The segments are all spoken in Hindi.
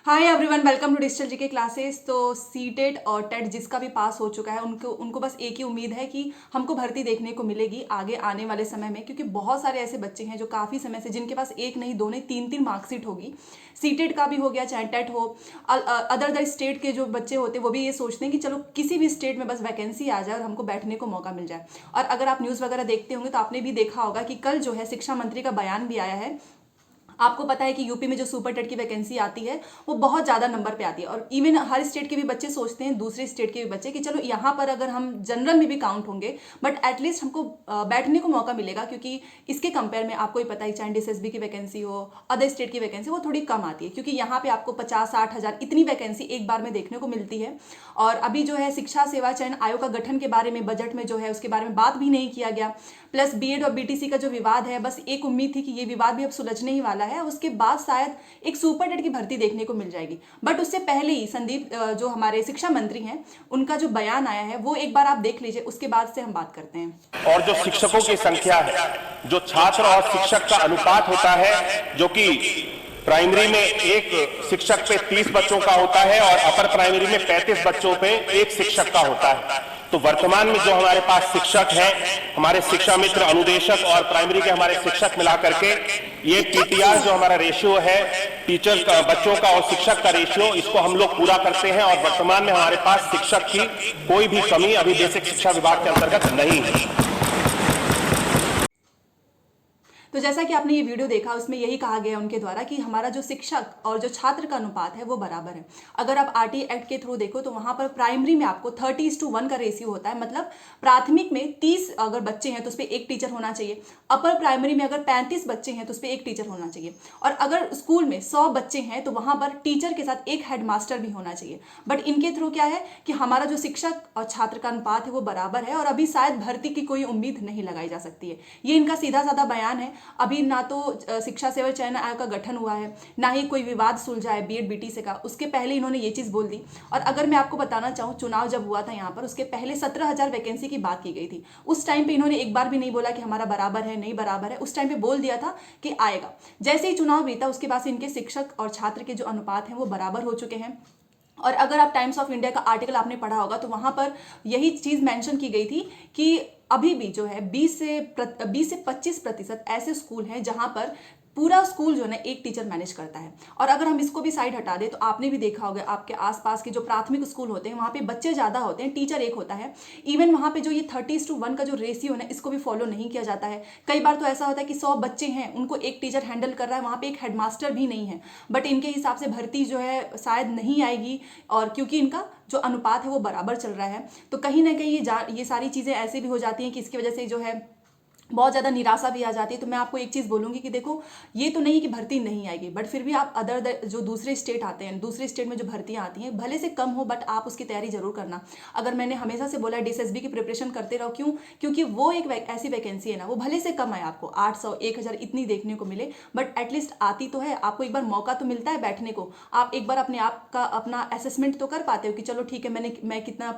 Hi everyone, welcome to digital GK classes. तो सीटेट और टेट जिसका भी पास हो चुका है उनको उनको बस एक ही उम्मीद है कि हमको भर्ती देखने को मिलेगी आगे आने वाले समय में, क्योंकि बहुत सारे ऐसे बच्चे हैं जो काफ़ी समय से जिनके पास एक नहीं दो नहीं तीन तीन मार्कशीट होगी। सीटेट का भी हो गया चाहे टेट हो, अदर अदर स्टेट के जो बच्चे होते हैं वो भी ये सोचते हैं कि चलो किसी भी स्टेट में बस वैकेंसी आ जाए और हमको बैठने को मौका मिल जाए। और अगर आप न्यूज़ वगैरह देखते होंगे तो आपने भी देखा होगा कि कल जो है शिक्षा मंत्री का बयान भी आया है। आपको पता है कि यूपी में जो सुपर टेट की वैकेंसी आती है वो बहुत ज़्यादा नंबर पे आती है, और इवन हर स्टेट के भी बच्चे सोचते हैं, दूसरे स्टेट के भी बच्चे, कि चलो यहाँ पर अगर हम जनरल में भी काउंट होंगे बट एटलीस्ट हमको बैठने को मौका मिलेगा, क्योंकि इसके कंपेयर में आपको ही पता ही चाहे एसएसबी की वैकेंसी हो, अदर स्टेट की वैकेंसी वो थोड़ी कम आती है, क्योंकि यहाँ पे आपको 50-60 हज़ार इतनी वैकेंसी एक बार में देखने को मिलती है। और अभी जो है शिक्षा सेवा चयन आयोग का गठन के बारे में बजट में जो है उसके बारे में बात भी नहीं किया गया। प्लस बीएड और बीटीसी का जो विवाद है, बस एक उम्मीद थी कि ये विवाद भी अब सुलझने ही वाला है, उसके बाद शायद एक सुपर टेट की भर्ती देखने को मिल जाएगी। बट उससे पहले ही संदीप जो हमारे शिक्षा मंत्री हैं उनका जो बयान आया है वो एक बार आप देख लीजिए, उसके बाद से हम बात करते हैं। और जो शिक्षकों की संख्या है, जो छात्र और शिक्षक का अनुपात होता है, जो कि प्राइमरी में एक शिक्षक पे 30 बच्चों का होता है और अपर प्राइमरी में 35 बच्चों पे एक शिक्षक का होता है। तो वर्तमान में जो हमारे पास शिक्षक हैं, हमारे शिक्षा मित्र, अनुदेशक और प्राइमरी के हमारे शिक्षक मिला करके ये टीटीआर जो हमारा रेशियो है, टीचर का, बच्चों का और शिक्षक का रेशियो, इसको हम लोग पूरा करते हैं। और वर्तमान में हमारे पास शिक्षक की कोई भी कमी अभी बेसिक शिक्षा विभाग के अंतर्गत नहीं है। तो जैसा कि आपने ये वीडियो देखा, उसमें यही कहा गया उनके द्वारा कि हमारा जो शिक्षक और जो छात्र का अनुपात है वो बराबर है। अगर आप आरटी एक्ट के थ्रू देखो तो वहाँ पर प्राइमरी में आपको 30:1 का रेशियो होता है, मतलब प्राथमिक में 30 अगर बच्चे हैं तो उस पर एक टीचर होना चाहिए, अपर प्राइमरी में अगर 35 बच्चे हैं तो उस पर एक टीचर होना चाहिए, और अगर स्कूल में 100 बच्चे हैं तो वहाँ पर टीचर के साथ एक हेडमास्टर भी होना चाहिए। बट इनके थ्रू क्या है कि हमारा जो शिक्षक और छात्र का अनुपात है वो बराबर है, और अभी शायद भर्ती की कोई उम्मीद नहीं लगाई जा सकती है। ये इनका सीधा साधा बयान है। अभी ना तो शिक्षा सेवा चयन आयोग का गठन हुआ है, ना ही कोई विवाद सुलझा है बीएड बीटीसी का, उसके पहले इन्होंने ये चीज़ बोल दी। और अगर मैं आपको बताना चाहूँ, चुनाव जब हुआ था यहाँ पर उसके पहले 17,000 वैकेंसी की बात की गई थी। उस टाइम पे इन्होंने एक बार भी नहीं बोला कि हमारा बराबर है नहीं बराबर है, उस टाइम पे बोल दिया था कि आएगा। जैसे ही चुनाव बीता उसके बाद से इनके शिक्षक और छात्र के जो अनुपात हैं वो बराबर हो चुके हैं। और अगर आप टाइम्स ऑफ इंडिया का आर्टिकल आपने पढ़ा होगा तो वहाँ पर यही चीज़ मेंशन की गई थी कि अभी भी जो है 20 से 25% ऐसे स्कूल हैं जहाँ पर पूरा स्कूल जो है ना एक टीचर मैनेज करता है। और अगर हम इसको भी साइड हटा दें तो आपने भी देखा होगा आपके आसपास के जो प्राथमिक स्कूल होते हैं वहाँ पे बच्चे ज़्यादा होते हैं, टीचर एक होता है। इवन वहाँ पे जो ये 30:1 का जो रेशियो है ना, इसको भी फॉलो नहीं किया जाता है। कई बार तो ऐसा होता है कि 100 बच्चे हैं, उनको एक टीचर हैंडल कर रहा है, वहाँ पे एक हेडमास्टर भी नहीं है। बट इनके हिसाब से भर्ती जो है शायद नहीं आएगी, और क्योंकि इनका जो अनुपात है वो बराबर चल रहा है, तो कहीं ना कहीं ये सारी चीज़ें ऐसे भी हो जाती हैं कि इसकी वजह से जो है बहुत ज़्यादा निराशा भी आ जाती है। तो मैं आपको एक चीज़ बोलूँगी कि देखो, ये तो नहीं कि भर्ती नहीं आएगी, बट फिर भी आप अदर जो दूसरे स्टेट आते हैं, दूसरे स्टेट में जो भर्तियाँ आती हैं भले से कम हो बट आप उसकी तैयारी जरूर करना। अगर मैंने हमेशा से बोला डीएसएसबी की प्रिपरेशन करते रहो, क्यों? क्योंकि वो एक ऐसी वैकेंसी है ना, वो भले से कम है, आपको 800 1000 इतनी देखने को मिले, बट एटलीस्ट आती तो है, आपको एक बार मौका तो मिलता है बैठने को। आप एक बार अपने आप का अपना असेसमेंट तो कर पाते हो कि चलो ठीक है, मैंने कितना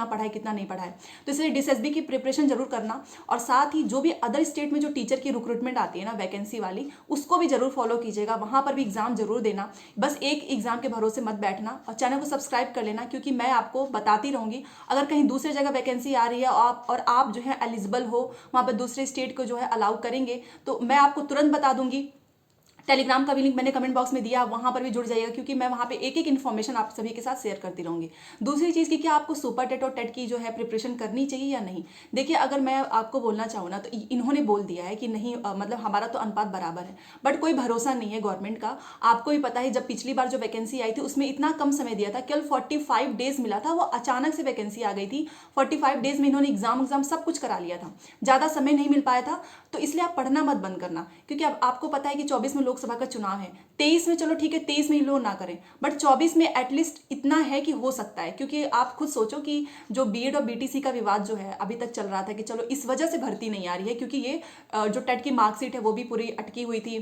पढ़ा है कितना नहीं पढ़ा है। तो इसलिए डीएसएसबी की प्रिपरेशन जरूर करना, और साथ ही जो भी अदर स्टेट में जो टीचर की रिक्रूटमेंट आती है ना वैकेंसी वाली, उसको भी जरूर फॉलो कीजिएगा, वहां पर भी एग्जाम जरूर देना। बस एक एग्जाम के भरोसे मत बैठना, और चैनल को सब्सक्राइब कर लेना, क्योंकि मैं आपको बताती रहूंगी अगर कहीं दूसरी जगह वैकेंसी आ रही है और आप जो है एलिजिबल हो, वहां पर दूसरे स्टेट को जो है अलाउ करेंगे तो मैं आपको तुरंत बता दूंगी। टेलीग्राम का भी लिंक मैंने कमेंट बॉक्स में दिया, वहाँ पर भी जुड़ जाइएगा, क्योंकि मैं वहाँ पे एक एक इन्फॉर्मेशन आप सभी के साथ शेयर करती रहूँगी। दूसरी चीज़ की, क्या आपको सुपर टेट और टेट की जो है प्रिपरेशन करनी चाहिए या नहीं? देखिए, अगर मैं आपको बोलना चाहूँ ना तो इन्होंने बोल दिया है कि नहीं, मतलब हमारा तो अनुपात बराबर है, बट कोई भरोसा नहीं है गवर्नमेंट का। आपको भी पता है जब पिछली बार जो वैकेंसी आई थी उसमें इतना कम समय दिया था, केवल 45 डेज मिला था, वो अचानक से वैकेंसी आ गई थी। 45 डेज में इन्होंने एग्जाम सब कुछ करा लिया था, ज़्यादा समय नहीं मिल पाया था। तो इसलिए आप पढ़ना मत बंद करना, क्योंकि अब आपको पता है कि 24 में लोकसभा का चुनाव है, 23 में चलो ठीक है 23 में ही लोग ना करें, बट 24 में एटलीस्ट इतना है कि हो सकता है। क्योंकि आप खुद सोचो कि जो बीएड और बीटीसी का विवाद जो है अभी तक चल रहा था कि चलो इस वजह से भर्ती नहीं आ रही है, क्योंकि ये जो टेट की मार्कशीट है वो भी पूरी अटकी हुई थी,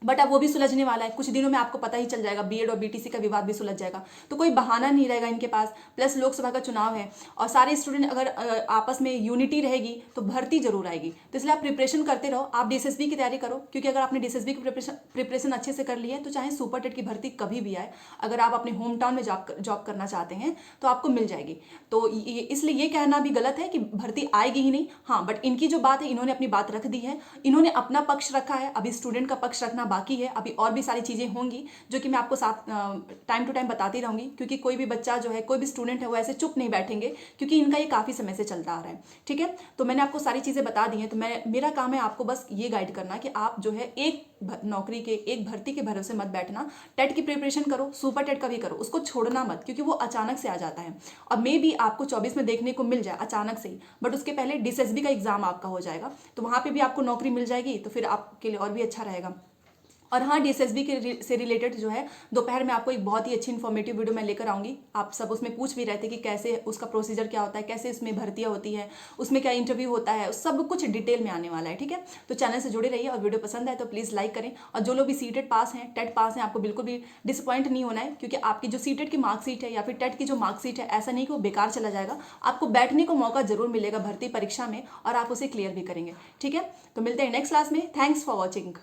बट अब वो भी सुलझने वाला है, कुछ दिनों में आपको पता ही चल जाएगा, बीएड और बीटीसी का विवाद भी सुलझ जाएगा, तो कोई बहाना नहीं रहेगा इनके पास। प्लस लोकसभा का चुनाव है और सारे स्टूडेंट अगर आपस में यूनिटी रहेगी तो भर्ती जरूर आएगी। तो इसलिए आप प्रिपरेशन करते रहो, आप डीएसएसबी की तैयारी करो, क्योंकि अगर आपने डीएसएसबी की प्रिपरेशन अच्छे से कर ली है तो चाहे सुपर टेट की भर्ती कभी भी आए, अगर आप अपने होम टाउन में जॉब करना चाहते हैं तो आपको मिल जाएगी। तो इसलिए ये कहना भी गलत है कि भर्ती आएगी ही नहीं। हाँ, बट इनकी जो बात है, इन्होंने अपनी बात रख दी है, इन्होंने अपना पक्ष रखा है, अभी स्टूडेंट का पक्ष रखना बाकी है। अभी और भी सारी चीज़ें होंगी जो कि मैं आपको साथ टाइम टू टाइम बताती रहूंगी, क्योंकि कोई भी बच्चा जो है, कोई भी स्टूडेंट है, वो ऐसे चुप नहीं बैठेंगे, क्योंकि इनका ये काफ़ी समय से चलता आ रहा है। ठीक है, तो मैंने आपको सारी चीज़ें बता दी हैं। तो मेरा काम है आपको बस ये गाइड करना कि आप जो है एक नौकरी के, एक भर्ती के भरोसे मत बैठना। टेट की प्रिपरेशन करो, सुपर टेट का भी करो, उसको छोड़ना मत, क्योंकि वो अचानक से आ जाता है और मे बी आपको 24 में देखने को मिल जाए अचानक से ही, बट उसके पहले डीएसएसबी का एग्जाम आपका हो जाएगा, तो वहाँ पे भी आपको नौकरी मिल जाएगी, तो फिर आपके लिए और भी अच्छा रहेगा। और हाँ, डीएसएसबी के से रिलेटेड जो है दोपहर में आपको एक बहुत ही अच्छी इन्फॉर्मेटिव वीडियो मैं लेकर आऊँगी। आप सब उसमें पूछ भी रहे थे कि कैसे उसका प्रोसीजर क्या होता है, कैसे उसमें भर्तियाँ होती है, उसमें क्या इंटरव्यू होता है, सब कुछ डिटेल में आने वाला है। ठीक है, तो चैनल से जुड़े रहिए और वीडियो पसंद आए तो प्लीज़ लाइक करें। और जो लोग भी सीटेट पास हैं, टेट पास हैं, आपको बिल्कुल भी डिसअपॉइंट नहीं होना है, क्योंकि आपकी जो सीटेट की मार्कशीट है या फिर टेट की जो मार्कशीट है, ऐसा नहीं कि वो बेकार चला जाएगा, आपको बैठने को मौका जरूर मिलेगा भर्ती परीक्षा में और आप उसे क्लियर भी करेंगे। ठीक है, तो मिलते हैं नेक्स्ट क्लास में। Thanks for watching.